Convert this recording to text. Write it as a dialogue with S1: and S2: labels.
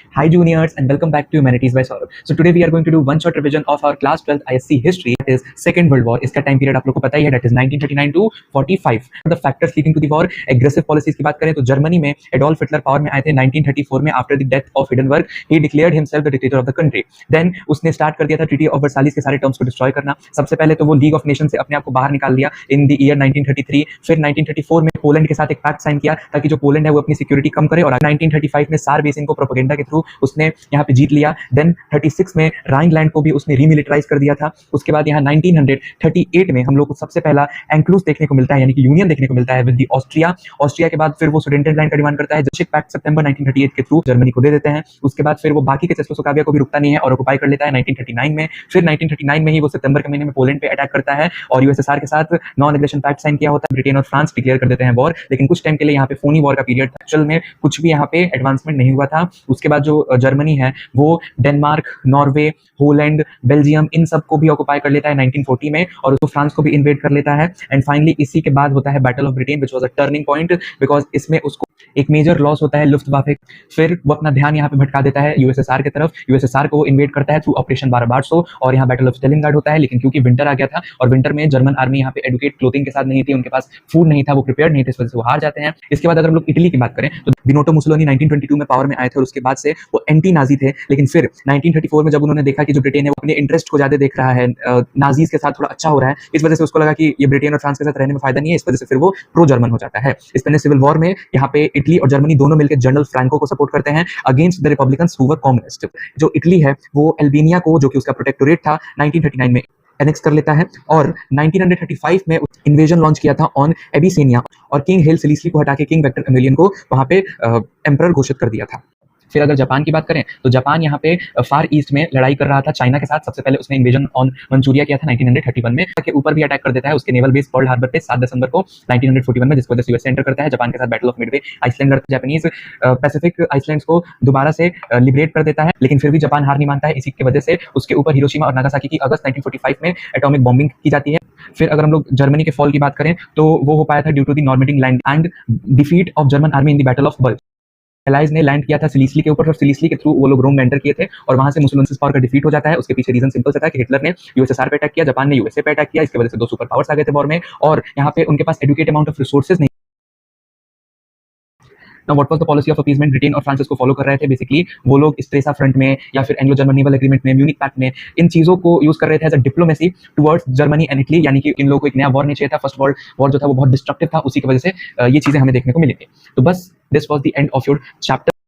S1: Hi juniors and welcome back to Humanities by Saurabh. So today we are going to do one shot revision of our class 12th ISC history, that is Second World War. इसका time period आप लोग को पता ही है, that is 1939 to 45. The factors leading to the war, aggressive policies की बात करें तो जर्मनी में एडोल्फ हिटलर पावर में आए थे 1934 में. After the death of Hindenburg he declared himself the dictator of the country. Then उसने स्टार्ट कर दिया था ट्रीटी ऑफ वर्साइल्स के सारे टर्म्स को डिस्ट्रॉय करना. सबसे पहले तो वो लीग ऑफ नेशन से अपने आप को बाहर निकाल दिया इन द ईयर 1933. फिर 1934 में पोलैंड के साथ एक पैक्ट साइन किया ताकि जो पोलैंड है वो अपनी सिक्योरिटी कम करे, और 1935 में सार बेसिन को प्रोपेगेंडा के थ्रू उसने यहाँ पे जीत लिया. देन 36 में राइनलैंड को भी उसने रीमिलिटराइज कर दिया था. उसके बाद यहाँ 1938 में हम लोग को सबसे पहला एंक्लूज देखने को मिलता है, यानी कि यूनियन देखने को मिलता है विद द ऑस्ट्रिया. ऑस्ट्रिया के बाद फिर वो सुडेंटेनलैंड का डिमांड करता है, जो पैक्ट सितंबर 1938 के थ्रू जर्मनी को दे देते हैं. उसके बाद फिर वो बाकी के चेकोस्लोवाकिया को भी रुकता नहीं है और ऑक्युपाई कर लेता है 1939 में. फिर 1939 में ही वो सितंबर के महीने में पोलैंड पे अटैक करता है और यूएसएसआर के साथ नॉन एग्रेशन पैक्ट साइन किया होता है. ब्रिटेन और फ्रांस डिक्लेयर कर देते हैं वॉर, लेकिन कुछ टाइम के लिए यहाँ पे फोनी वॉर का पीरियड था. एक्चुअल में कुछ भी यहाँ पे एडवांसमेंट नहीं हुआ था. उसके बाद जो जर्मनी है वो डेनमार्क, नॉर्वे, होलैंड, बेल्जियम इन सब को भी ऑक्युपाई कर लेता है 1940 में, और उसको फ्रांस को भी इन्वेड कर लेता है. एंड फाइनली इसी के बाद होता है battle of Britain, which was a turning point, because इसमें उसको एक मेजर लॉस होता है लुफ्टवाफे. फिर वो अपना ध्यान यहाँ पे भटका देता है यूएसएसआर की तरफ. यूएसएसआर को इन्वेड करता है थ्रू ऑपरेशन बारबारसो, और यहाँ बैटल ऑफ स्टेलिनग्राड होता है. लेकिन क्योंकि विंटर आ गया था और विंटर में जर्मन आर्मी यहाँ पे एडुकेट क्लोथिंग के साथ नहीं थी, उनके पास फूड नहीं था, वो प्रिपेयर नहीं थे, इस वजह से वो हार जाते हैं. इसके बाद अगर हम लोग इटली की बात करें तो बिनोटो मुसोलिनी 1922 में पावर में आए थे और उसके बाद से वो एंटी नाजी थे. लेकिन फिर 1934 में जब उन्होंने देखा कि जो ब्रिटेन है वो अपने इंटरेस्ट को ज्यादा देख रहा है, नाजीज के साथ थोड़ा अच्छा हो रहा है, इस वजह से उसको लगा कि ये ब्रिटेन और फ्रांस के साथ रहने में फायदा नहीं है. इस वजह से फिर वो प्रो जर्मन हो जाता है. स्पेनिश सिविल वॉर में यहाँ पे इटली और जर्मनी दोनों मिलकर जनरल फ्रैंको को सपोर्ट करते हैं against the Republicans who were communist. जो इटली है वो अल्बेनिया को, जो कि उसका प्रोटेक्टोरेट था, 1939 में एनेक्स कर लेता है, और 1935 में इन्वेजन लॉन्च किया था ऑन एबिसिनिया, और किंग हेल सिलिस्ली को हटा के किंग वेक्टर एमिलियन को वहां पे एम्परर घोषित कर दिया था. फिर अगर जापान की बात करें तो जापान यहाँ पे फार ईस्ट में लड़ाई कर रहा था चाइना के साथ. सबसे पहले उसने इन्वेजन ऑन मंचूरिया किया था 1931 में, के ऊपर भी अटैक कर देता है उसके नेवल बेस पर्ल हार्बर पे 7 दिसंबर को 1941 में, जिसको यूएस एंटर करता है. जापान के साथ बैटल ऑफ मिडवे आइसलैंड लड़ता है. जापानीज पैसिफिक आइसलैंड्स को दोबारा से लिबरेट कर देता है, लेकिन फिर भी जापान हार नहीं मानता है. इसी की वजह से उसके ऊपर हिरोशिमा और नागासाकी की अगस्त 1945 में एटॉमिक बॉम्बिंग की जाती है. फिर अगर हम लोग जर्मनी के फॉल की बात करें तो वो हो पाया था due to the Normandy land and defeat of German army in the battle of Bulge. Allies ने लैंड किया था सिलिस्ली के ऊपर, और सिलिस्ली के थ्रू वो लोग रोम में एंटर किए थे, और वहां से मुसोलिनी पावर का डिफीट हो जाता है. उसके पीछे रीजन सिंपल सा था कि हिटलर ने यूएसएसआर पे अटैक किया, जापान ने यूएसए पे अटैक किया. इसकी वजह से दो सुपर पावर्स आ गए थे वॉर में, और यहाँ पे उनके पास एडुकेट अमाउंट ऑफ रिसोर्सेज नहीं. Now, what was the policy of appeasement? Britain और फ्रांस को फॉलो कर रहे थे. बेसिकली वो लोग स्ट्रेसा फ्रंट में या फिर एंग्लो जर्मन नेवल एग्रीमेंट में, म्यूनिक पैक्ट में, इन चीजों को यूज कर रहे थे as a diplomacy towards Germany and Italy. यानी कि इन लोगों को एक नया वॉर नहीं चाहिए था. फर्स्ट वर्ल्ड वॉर जो था वो बहुत डिस्ट्रक्टिव था, उसी की वजह से ये चीजें हमें देखने को मिली थी. तो बस this was the end of your chapter.